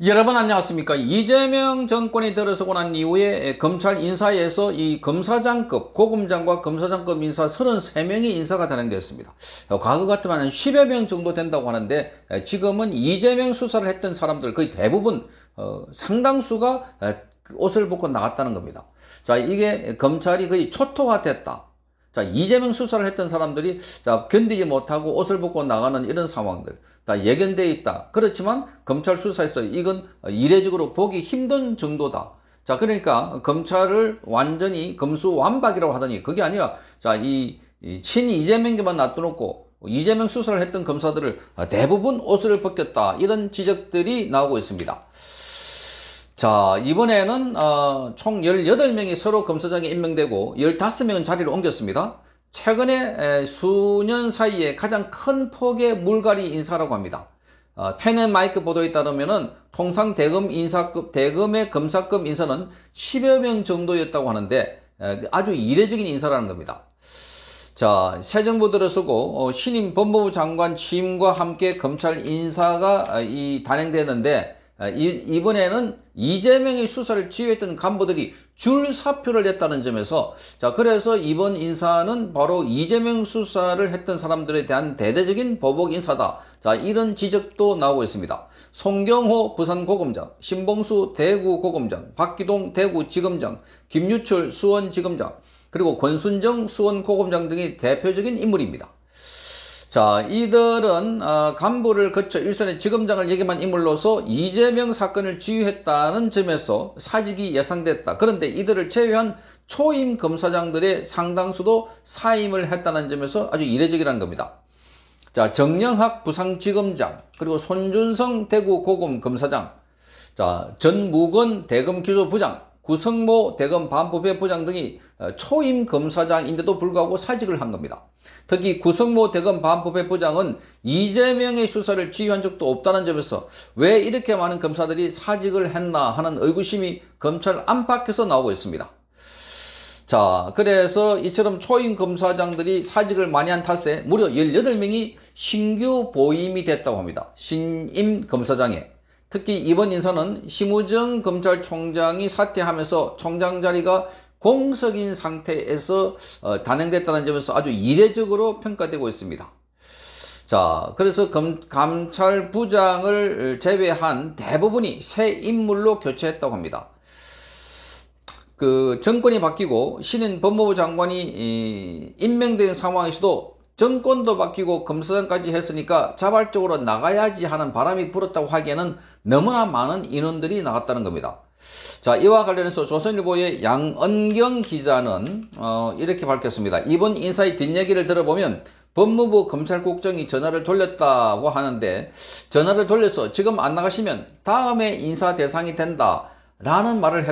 여러분 안녕하십니까. 이재명 정권이 들어서고 난 이후에 검찰 인사에서 이 검사장급, 고검장과 검사장급 인사 33명이 인사가 단행됐습니다. 과거 같으면 한 10여 명 정도 된다고 하는데 지금은 이재명 수사를 했던 사람들 거의 대부분 상당수가 옷을 벗고 나갔다는 겁니다. 자, 이게 검찰이 거의 초토화됐다. 자, 이재명 수사를 했던 사람들이 견디지 못하고 옷을 벗고 나가는 이런 상황들 다 예견되어 있다. 그렇지만 검찰 수사에서 이건 이례적으로 보기 힘든 정도다. 자, 그러니까 검찰을 완전히 검수완박이라고 하더니 그게 아니라 친 이재명계만 놔둬놓고 이재명 수사를 했던 검사들을 대부분 옷을 벗겼다. 이런 지적들이 나오고 있습니다. 자, 이번에는 총 18명이 서로 검사장에 임명되고 15명은 자리를 옮겼습니다. 최근에 수년 사이에 가장 큰 폭의 물갈이 인사라고 합니다. 펜앤마이크 보도에 따르면은 통상 대검의 검사급 인사는 10여 명 정도였다고 하는데 아주 이례적인 인사라는 겁니다. 자, 새 정부 들어서고 신임 법무부 장관 취임과 함께 검찰 인사가 단행되는데 이번에는 이재명의 수사를 지휘했던 간부들이 줄 사표를 냈다는 점에서 그래서 이번 인사는 바로 이재명 수사를 했던 사람들에 대한 대대적인 보복 인사다. 이런 지적도 나오고 있습니다. 송경호 부산고검장, 신봉수 대구고검장, 박기동 대구지검장, 김유철 수원지검장, 그리고 권순정 수원고검장 등이 대표적인 인물입니다. 자, 이들은 간부를 거쳐 일선의 지검장을 역임한 인물로서 이재명 사건을 지휘했다는 점에서 사직이 예상됐다. 그런데 이들을 제외한 초임 검사장들의 상당수도 사임을 했다는 점에서 아주 이례적이라는 겁니다. 자, 정영학 부산지검장, 그리고 손준성 대구고검 검사장, 자, 전무건 대검기조부장, 구성모 대검 반부배 부장 등이 초임 검사장인데도 불구하고 사직을 한 겁니다. 특히 구성모 대검 반부배 부장은 이재명의 수사를 지휘한 적도 없다는 점에서 왜 이렇게 많은 검사들이 사직을 했나 하는 의구심이 검찰 안팎에서 나오고 있습니다. 자, 그래서 이처럼 초임 검사장들이 사직을 많이 한 탓에 무려 18명이 신규 보임이 됐다고 합니다. 신임 검사장에. 특히 이번 인사는 심우정 검찰총장이 사퇴하면서 총장 자리가 공석인 상태에서 단행됐다는 점에서 아주 이례적으로 평가되고 있습니다. 자, 그래서 감찰부장을 제외한 대부분이 새 인물로 교체했다고 합니다. 정권이 바뀌고 신인 법무부 장관이 임명된 상황에서도 정권도 바뀌고 검사장까지 했으니까 자발적으로 나가야지 하는 바람이 불었다고 하기에는 너무나 많은 인원들이 나갔다는 겁니다. 자, 이와 관련해서 조선일보의 양언경 기자는 이렇게 밝혔습니다. 이번 인사의 뒷얘기를 들어보면 법무부 검찰국장이 전화를 돌렸다고 하는데 전화를 돌려서 지금 안 나가시면 다음에 인사 대상이 된다 라는 말을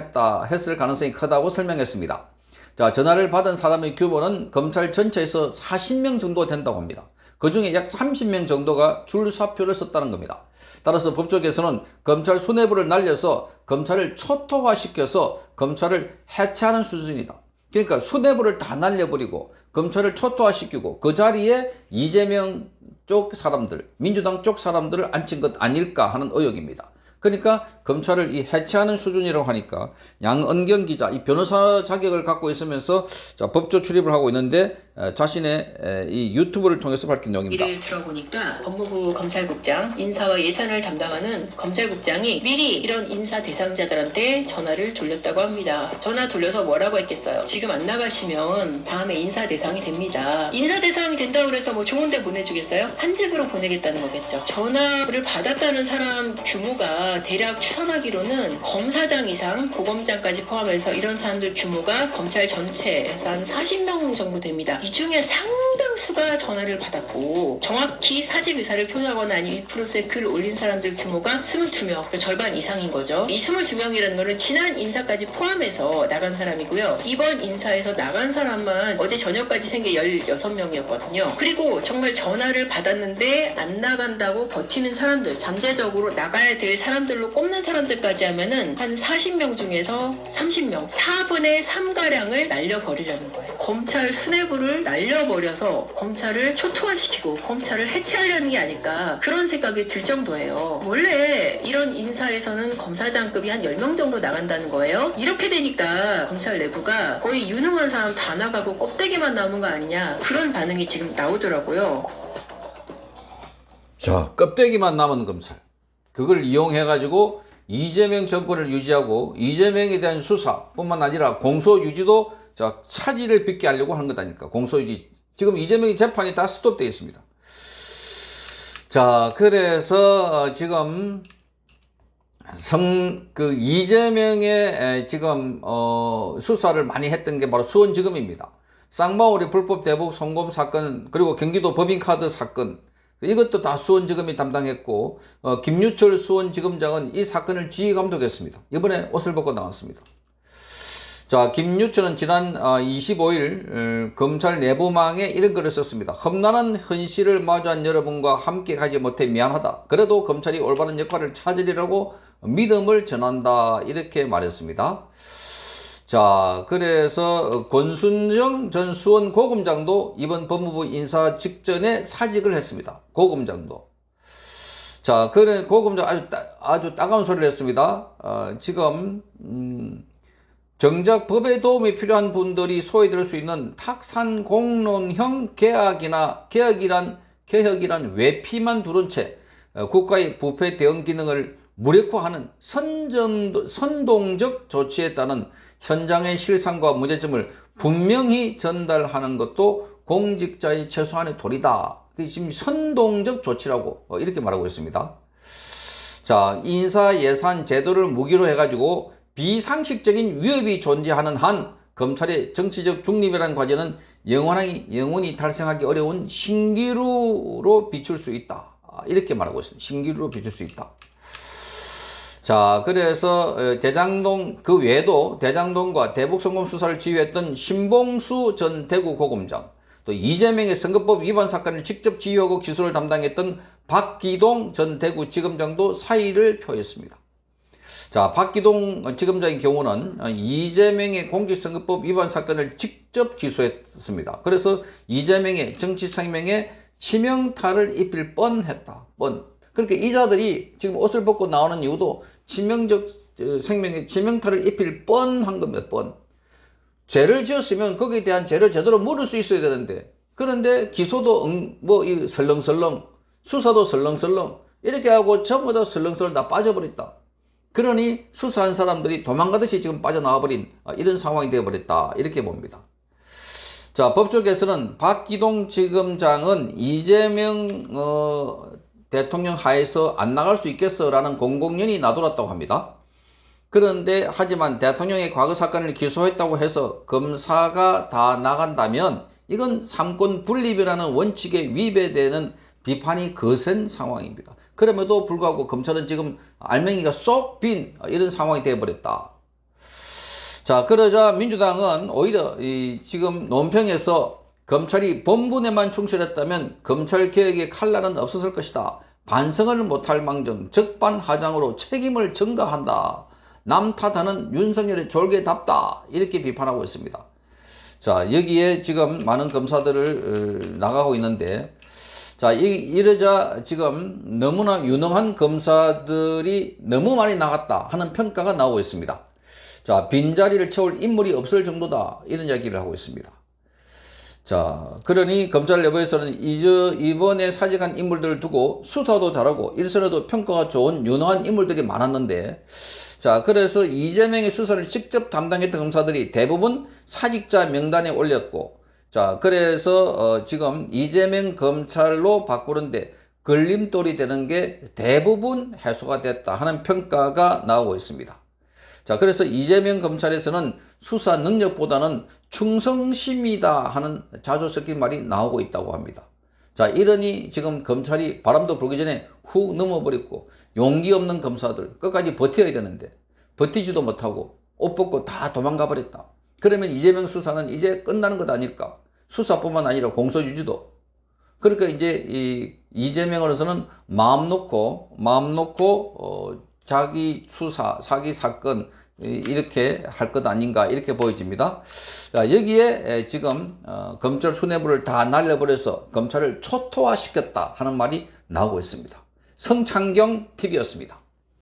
했을 가능성이 크다고 설명했습니다. 자, 전화를 받은 사람의 규모는 검찰 전체에서 40명 정도 된다고 합니다. 그 중에 약 30명 정도가 줄사표를 썼다는 겁니다. 따라서 법조계에서는 검찰 수뇌부를 날려서 검찰을 초토화시켜서 검찰을 해체하는 수준이다. 그러니까 수뇌부를 다 날려버리고 검찰을 초토화시키고 그 자리에 이재명 쪽 사람들, 민주당 쪽 사람들을 앉힌 것 아닐까 하는 의혹입니다. 그러니까 검찰을 해체하는 수준이라고 하니까 양언경 기자, 이 변호사 자격을 갖고 있으면서 법조 출입을 하고 있는데 자신의 이 유튜브를 통해서 밝힌 내용입니다. 이를 들어보니까 법무부 검찰국장 인사와 예산을 담당하는 검찰국장이 미리 이런 인사 대상자들한테 전화를 돌렸다고 합니다. 전화 돌려서 뭐라고 했겠어요? 지금 안 나가시면 다음에 인사 대상이 됩니다. 인사 대상이 된다고 그래서 뭐 좋은 데 보내주겠어요? 한 집으로 보내겠다는 거겠죠. 전화를 받았다는 사람 규모가 대략 추산하기로는 검사장 이상, 고검장까지 포함해서 이런 사람들 규모가 검찰 전체에서 한 40명 정도 됩니다. 이 중에 상당수가 전화를 받았고 정확히 사직 의사를 표현하거나 아니면 2%의 글을 올린 사람들 규모가 22명, 절반 이상인 거죠. 이 22명이라는 거는 지난 인사까지 포함해서 나간 사람이고요. 이번 인사에서 나간 사람만 어제 저녁까지 생겨 16명이었거든요. 그리고 정말 전화를 받았는데 안 나간다고 버티는 사람들, 잠재적으로 나가야 될 사람들로 꼽는 사람들까지 하면은 한 40명 중에서 30명, 4분의 3가량을 날려버리려는 거예요. 검찰 수뇌부를 날려버려서 검찰을 초토화시키고 검찰을 해체하려는 게 아닐까 그런 생각이 들 정도예요. 원래 이런 인사에서는 검사장급이 한 10명 정도 나간다는 거예요. 이렇게 되니까 검찰 내부가 거의 유능한 사람 다 나가고 껍데기만 남은 거 아니냐 그런 반응이 지금 나오더라고요. 자, 껍데기만 남은 검찰. 그걸 이용해가지고 이재명 정권을 유지하고 이재명에 대한 수사뿐만 아니라 공소유지도 자, 차질을 빚게 하려고 하는 거다니까. 공소유지. 지금 이재명의 재판이 다 스톱되어 있습니다. 자, 그래서 지금 이재명의 지금 수사를 많이 했던 게 바로 수원지검입니다. 쌍방울이 불법 대북 송금 사건, 그리고 경기도 법인카드 사건, 이것도 다 수원지검이 담당했고, 김유철 수원지검장은 이 사건을 지휘감독했습니다. 이번에 옷을 벗고 나왔습니다. 자, 김유철은 지난 25일 검찰 내부망에 이런 글을 썼습니다. 험난한 현실을 마주한 여러분과 함께 가지 못해 미안하다. 그래도 검찰이 올바른 역할을 찾으리라고 믿음을 전한다. 이렇게 말했습니다. 자, 그래서 권순정 전 수원 고검장도 이번 법무부 인사 직전에 사직을 했습니다. 고검장도. 자, 그래 고검장 아주 따가운 소리를 했습니다. 지금 정작 법의 도움이 필요한 분들이 소외될 수 있는 탁산공론형 개혁이란 외피만 두른 채 국가의 부패 대응 기능을 무력화하는 선동적 조치에 따른 현장의 실상과 문제점을 분명히 전달하는 것도 공직자의 최소한의 도리다. 지금 선동적 조치라고 이렇게 말하고 있습니다. 자, 인사 예산 제도를 무기로 해가지고 비상식적인 위협이 존재하는 한 검찰의 정치적 중립이라는 과제는 영원히 달성하기 어려운 신기루로 비출 수 있다. 이렇게 말하고 있습니다. 신기루로 비출 수 있다. 자, 그래서 대장동 그 외에도 대장동과 대북송금 수사를 지휘했던 신봉수 전 대구고검장, 또 이재명의 선거법 위반 사건을 직접 지휘하고 기소를 담당했던 박기동 전 대구지검장도 사의를 표했습니다. 자, 박기동 지검장의 경우는 이재명의 공직선거법 위반 사건을 직접 기소했습니다. 그래서 이재명의 정치 생명에 치명타를 입힐 뻔했다. 그러니까 이자들이 지금 옷을 벗고 나오는 이유도 치명적 생명에 치명타를 입힐 뻔한 겁니다. 죄를 지었으면 거기에 대한 죄를 제대로 물을 수 있어야 되는데, 그런데 기소도 설렁설렁, 수사도 설렁설렁 이렇게 하고 전부 다 설렁설렁 다 빠져버렸다. 그러니 수사한 사람들이 도망가듯이 지금 빠져나와버린 이런 상황이 되어버렸다. 이렇게 봅니다. 자, 법조계에서는 박기동 지검장은 이재명 대통령 하에서 안 나갈 수 있겠어 라는 공공연히 놔둬놨다고 합니다. 그런데 하지만 대통령의 과거 사건을 기소했다고 해서 검사가 다 나간다면 이건 삼권 분립이라는 원칙에 위배되는 비판이 거센 상황입니다. 그럼에도 불구하고 검찰은 지금 알맹이가 쏙 빈 이런 상황이 되어버렸다. 자, 그러자 민주당은 오히려 지금 논평에서 검찰이 본분에만 충실했다면 검찰개혁의 칼날은 없었을 것이다. 반성을 못할 망정 적반하장으로 책임을 전가한다. 남 탓하는 윤석열의 졸개답다. 이렇게 비판하고 있습니다. 자, 여기에 지금 많은 검사들을 나가고 있는데, 자, 이러자 지금 너무나 유능한 검사들이 너무 많이 나갔다 하는 평가가 나오고 있습니다. 자, 빈자리를 채울 인물이 없을 정도다. 이런 이야기를 하고 있습니다. 자, 그러니 검찰 내부에서는 이번에 사직한 인물들을 두고 수사도 잘하고 일선에도 평가가 좋은 유능한 인물들이 많았는데, 자, 그래서 이재명의 수사를 직접 담당했던 검사들이 대부분 사직자 명단에 올렸고, 자, 그래서 지금 이재명 검찰로 바꾸는데 걸림돌이 되는 게 대부분 해소가 됐다 하는 평가가 나오고 있습니다. 자, 그래서 이재명 검찰에서는 수사 능력보다는 충성심이다 하는 자주 섞인 말이 나오고 있다고 합니다. 자, 이러니 지금 검찰이 바람도 불기 전에 훅 넘어버렸고, 용기 없는 검사들 끝까지 버텨야 되는데 버티지도 못하고 옷 벗고 다 도망가 버렸다. 그러면 이재명 수사는 이제 끝나는 것 아닐까? 수사뿐만 아니라 공소유지도. 그러니까 이제 이재명으로서는 마음 놓고 자기 수사, 사기 사건 이렇게 할 것 아닌가 이렇게 보여집니다. 자, 여기에 지금 검찰 수뇌부를 다 날려버려서 검찰을 초토화시켰다 하는 말이 나오고 있습니다. 성창경 TV였습니다.